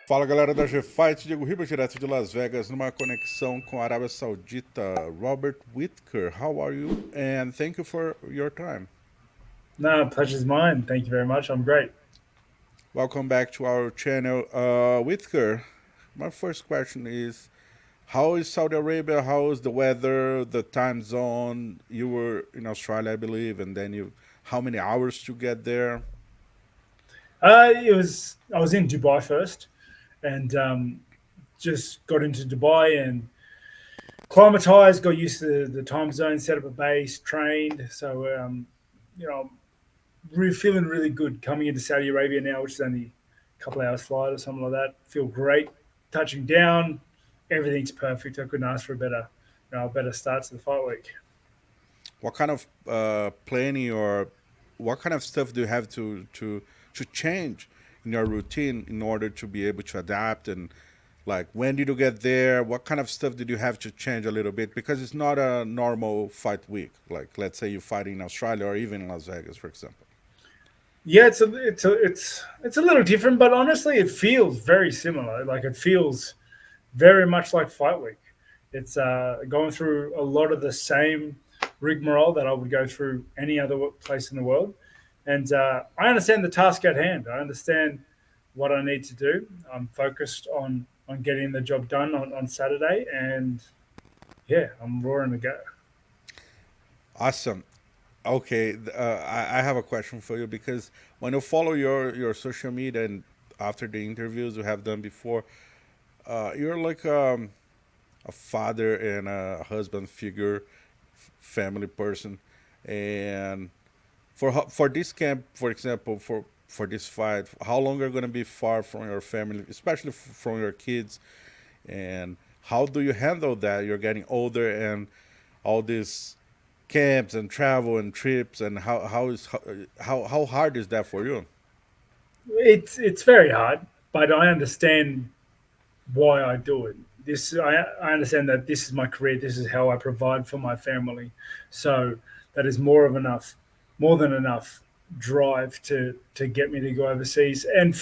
Fala galera da G-Fight, Diego Ribas, direto de Las Vegas, numa conexão com a Arábia Saudita. Robert Whittaker, how are you? And thank you for your time. No, pleasure's mine. Thank you very much. I'm great. Welcome back to our channel. Whittaker, my first question is, how is Saudi Arabia? How is the weather, the time zone? You were in Australia, I believe, and then how many hours to get there? I was in Dubai first, and just got into Dubai and climatized. Got used to the time zone. Set up a base, trained. So you know, feeling really good coming into Saudi Arabia now, which is only a couple of hours flight or something like that. Feel great. Touching down, everything's perfect. I couldn't ask for a better start to the fight week. What kind of planning or what kind of stuff do you have to change in your routine in order to be able to adapt? And like, when did you get there? What kind of stuff did you have to change a little bit? Because it's not a normal fight week. Like, let's say you fight in Australia or even in Las Vegas, for example. Yeah, it's a little different, but honestly, it feels very similar. Like it feels very much like Fight Week. It's going through a lot of the same rigmarole that I would go through any other place in the world, and I understand the task at hand. I understand what I need to do. I'm focused on getting the job done on Saturday, and yeah, I'm roaring to go. Awesome. Okay, I have a question for you because when you follow your social media and after the interviews you have done before, you're like a father and a husband figure, family person, and for this camp, for example, for this fight, how long are you gonna be far from your family, especially from your kids, and how do you handle that? You're getting older and all these camps and travel and trips, and how hard is that for you? It's very hard, but I understand why I do it. I understand that this is my career. This is how I provide for my family. So that is more than enough drive to get me to go overseas. And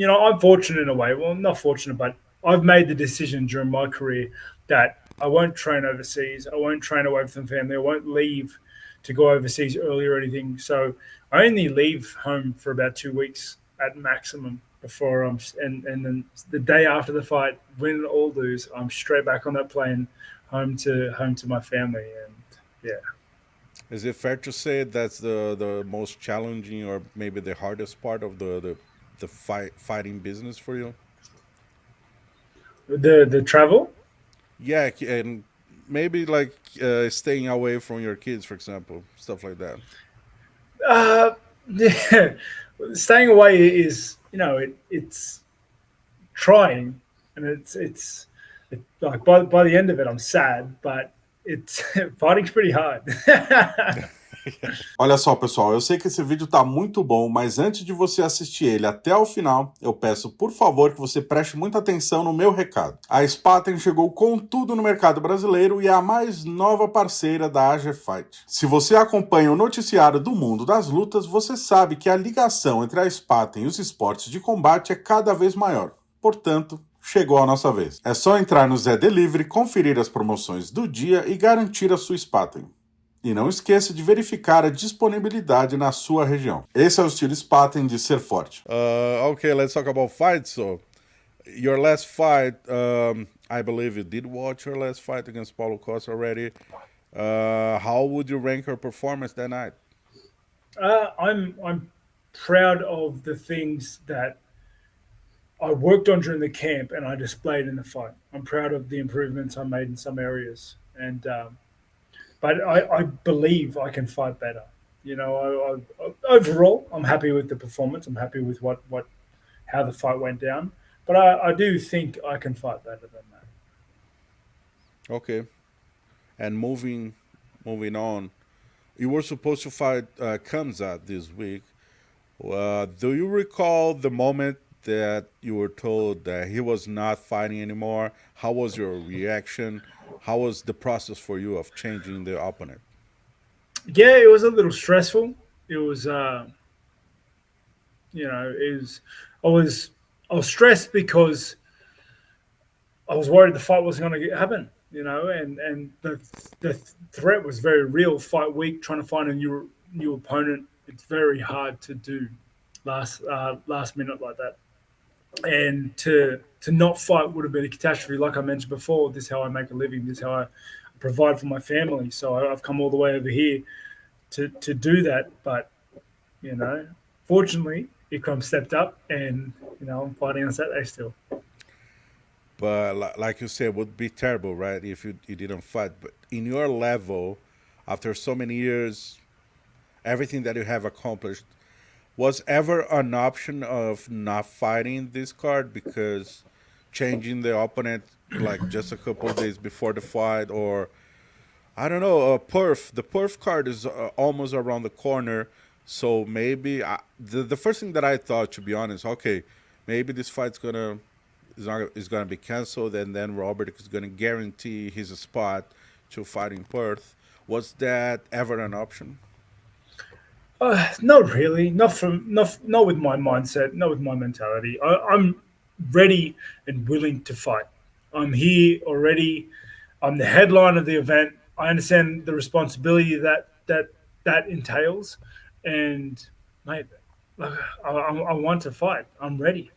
I'm fortunate in a way. Well, not fortunate, but I've made the decision during my career that I won't train overseas. I won't train away from family. I won't leave to go overseas early or anything. So I only leave home for about 2 weeks at maximum before and then the day after the fight, win or lose, I'm straight back on that plane home to my family. And yeah. Is it fair to say that's the most challenging or maybe the hardest part of the fighting business for you? The travel. Yeah, and maybe like staying away from your kids, for example, stuff like that. Yeah, staying away is it's trying, and like by the end of it, I'm sad, but it's fighting's pretty hard. Olha só, pessoal, eu sei que esse vídeo tá muito bom, mas antes de você assistir ele até o final, eu peço, por favor, que você preste muita atenção no meu recado. A Spaten chegou com tudo no mercado brasileiro e é a mais nova parceira da AG Fight. Se você acompanha o noticiário do mundo das lutas, você sabe que a ligação entre a Spaten e os esportes de combate é cada vez maior. Portanto, chegou a nossa vez. É só entrar no Zé Delivery, conferir as promoções do dia e garantir a sua Spaten. E não esqueça de verificar a disponibilidade na sua região. Esse é o estilo Spaten de ser forte. Okay, let's talk about fights. So, your last fight, I believe you did watch your last fight against Paulo Costa already. How would you rank your performance that night? I'm proud of the things that I worked on during the camp and I displayed in the fight. I'm proud of the improvements I made in some areas, and but I believe I can fight better. Overall, I'm happy with the performance. I'm happy with what how the fight went down, but I do think I can fight better than that. Okay, and moving on, you were supposed to fight Kamzat this week. Do you recall the moment that you were told that he was not fighting anymore? How was your reaction? How was the process for you of changing the opponent? Yeah, it was a little stressful. It was, it was. I was. I was stressed because I was worried the fight wasn't going to happen, and the threat was very real. Fight week, trying to find a new opponent, it's very hard to do last minute like that. And to not fight would have been a catastrophe. Like I mentioned before, this is how I make a living. This is how I provide for my family. So I've come all the way over here to do that. But fortunately, Ikram stepped up, and I'm fighting on Saturday still. But like you said, it would be terrible, right, if you didn't fight. But in your level, after so many years, everything that you have accomplished, was ever an option of not fighting this card because changing the opponent like just a couple of days before the fight, or I don't know, the perf card is almost around the corner, so maybe the first thing that I thought, to be honest, okay, maybe this fight's is gonna be canceled, and then Robert is gonna guarantee his spot to fight in Perth. Was that ever an option? Not really. Not with my mindset. Not with my mentality. I'm ready and willing to fight. I'm here already. I'm the headline of the event. I understand the responsibility that entails, and mate, I want to fight. I'm ready.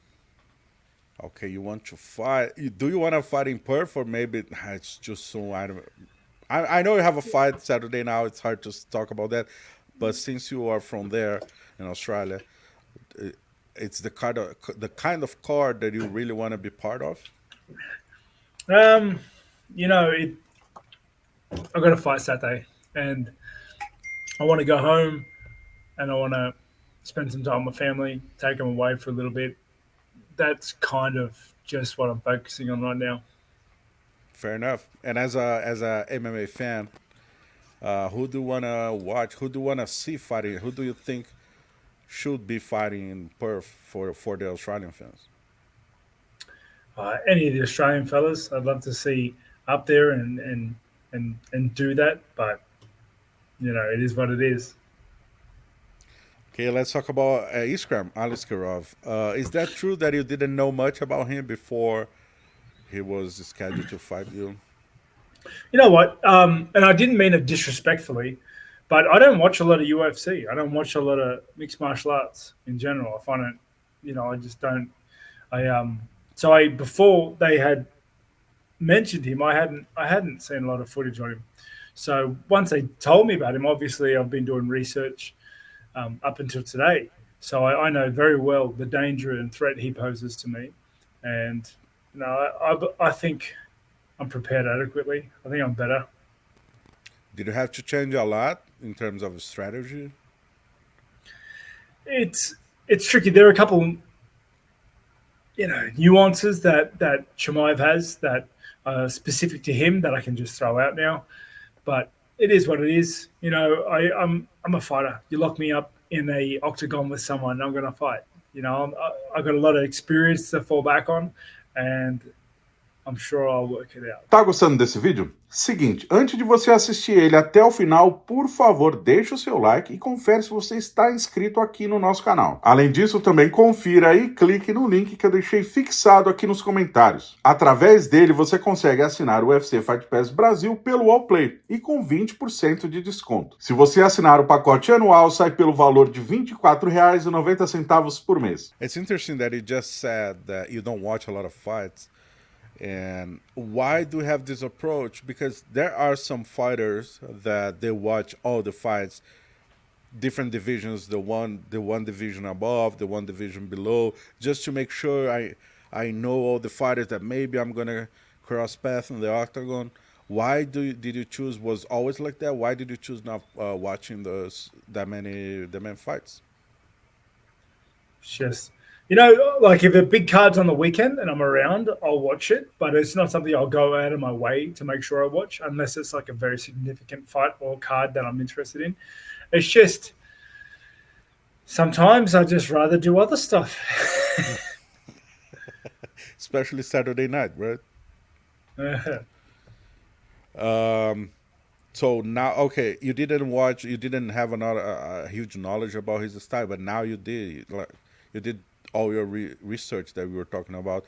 Okay, you want to fight? Do you want to fight in Perth, or maybe it's just so I don't. I know you have a fight Saturday now. It's hard to talk about that, but since you are from there in Australia, it's the kind of card that you really want to be part of. Um, I got to fight Saturday, and I want to go home, and I want to spend some time with my family, take them away for a little bit. That's kind of just what I'm focusing on right now. Fair enough. And as a MMA fan, who do you wanna watch? Who do you wanna see fighting? Who do you think should be fighting in Perth for the Australian fans? Any of the Australian fellas, I'd love to see up there and do that, but it is what it is. Okay, let's talk about Ikram Aliskerov. Is that true that you didn't know much about him before he was scheduled to fight you? You know what? And I didn't mean it disrespectfully, but I don't watch a lot of UFC. I don't watch a lot of mixed martial arts in general. I find it, I just don't. So before they had mentioned him, I hadn't seen a lot of footage on him. So once they told me about him, obviously I've been doing research up until today. So I know very well the danger and threat he poses to me, and I think I'm prepared adequately. I think I'm better. Did you have to change a lot in terms of strategy? It's tricky. There are a couple, nuances that Chimaev has that are specific to him that I can just throw out now. But it is what it is. I'm a fighter. You lock me up in a octagon with someone, I'm going to fight. I've got a lot of experience to fall back on, and I'm sure I'll work it out. Tá gostando desse vídeo? Seguinte, antes de você assistir ele até o final, por favor, deixe o seu like e confere se você está inscrito aqui no nosso canal. Além disso, também confira e clique no link que eu deixei fixado aqui nos comentários. Através dele, você consegue assinar o UFC Fight Pass Brasil pelo Allplay e com 20% de desconto. Se você assinar o pacote anual, sai pelo valor de R$ 24,90 por mês. It's interesting that you just said that you don't watch a lot of fights. And why do you have this approach? Because there are some fighters that they watch all the fights, different divisions, the one division above, the one division below, just to make sure I know all the fighters that maybe I'm gonna cross path in the octagon. Why did you choose? Was always like that? Why did you choose not watching that many fights? It's just, like if a big card's on the weekend and I'm around, I'll watch it, but it's not something I'll go out of my way to make sure I watch unless it's like a very significant fight or card that I'm interested in. It's just sometimes I just rather do other stuff. Especially Saturday night, right? So now, okay, you didn't have a huge knowledge about his style, but now you did. Like, you did all your research that we were talking about.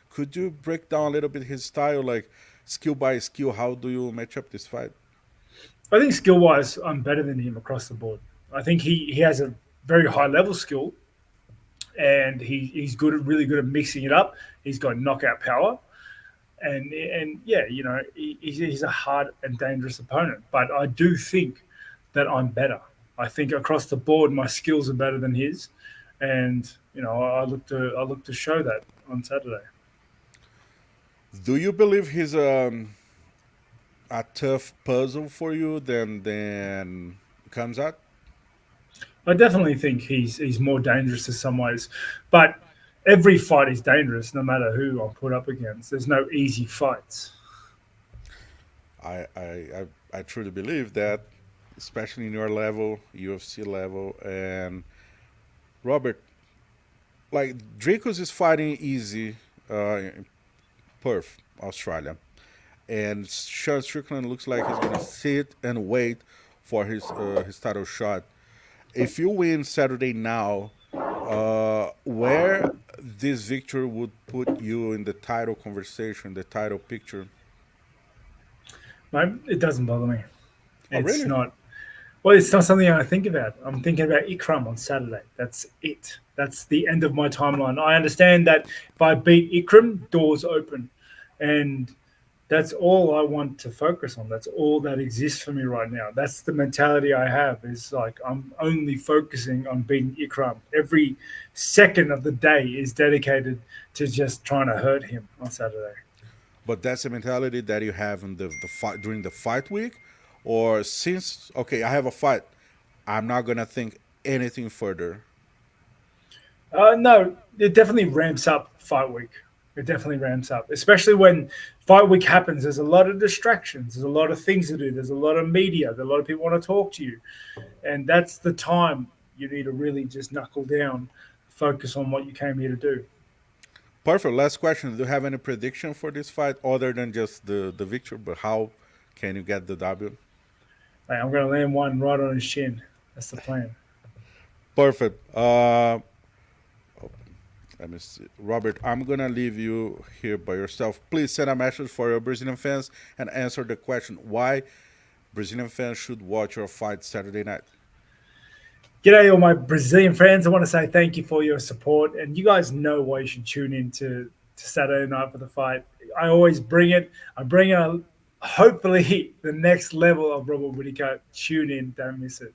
Could you break down a little bit his style, like skill by skill? How do you match up this fight? I think skill wise, I'm better than him across the board. I think he has a very high level skill, and he's really good at mixing it up. He's got knockout power, and yeah, he's a hard and dangerous opponent. But I do think that I'm better. I think across the board, my skills are better than his, and I look to show that on Saturday. Do you believe he's a tough puzzle for you than comes out? I definitely think he's more dangerous in some ways, but every fight is dangerous, no matter who I'm put up against. There's no easy fights. I truly believe that, especially in your level, UFC level, and Robert, like Dracos is fighting easy in Perth, Australia, and Sean Strickland looks like he's gonna sit and wait for his title shot. If you win Saturday now, where this victory would put you in the title conversation, the title picture? Mate, it doesn't bother me. Oh, It's really? not. Well, it's not something I think about. I'm thinking about Ikram on Saturday. That's it. That's the end of my timeline. I understand that if I beat Ikram, doors open, and that's all I want to focus on. That's all that exists for me right now. That's the mentality I have. Is like I'm only focusing on beating Ikram. Every second of the day is dedicated to just trying to hurt him on Saturday. But that's the mentality that you have in the fight during the fight week, or since okay, I have a fight, I'm not gonna think anything further. No, it definitely ramps up fight week. It definitely ramps up, especially when fight week happens. There's a lot of distractions. There's a lot of things to do. There's a lot of media. There's a lot of people want to talk to you, and that's the time you need to really just knuckle down, focus on what you came here to do. Perfect. Last question. Do you have any prediction for this fight other than just the victory? But how can you get the W? Like, I'm going to land one right on his shin. That's the plan. Perfect. Let me see. Robert, I'm going to leave you here by yourself. Please send a message for your Brazilian fans and answer the question why Brazilian fans should watch your fight Saturday night. G'day, all my Brazilian friends. I want to say thank you for your support. And you guys know why you should tune in to Saturday night for the fight. I always bring it. I bring hopefully the next level of Robert Whittaker. Tune in. Don't miss it.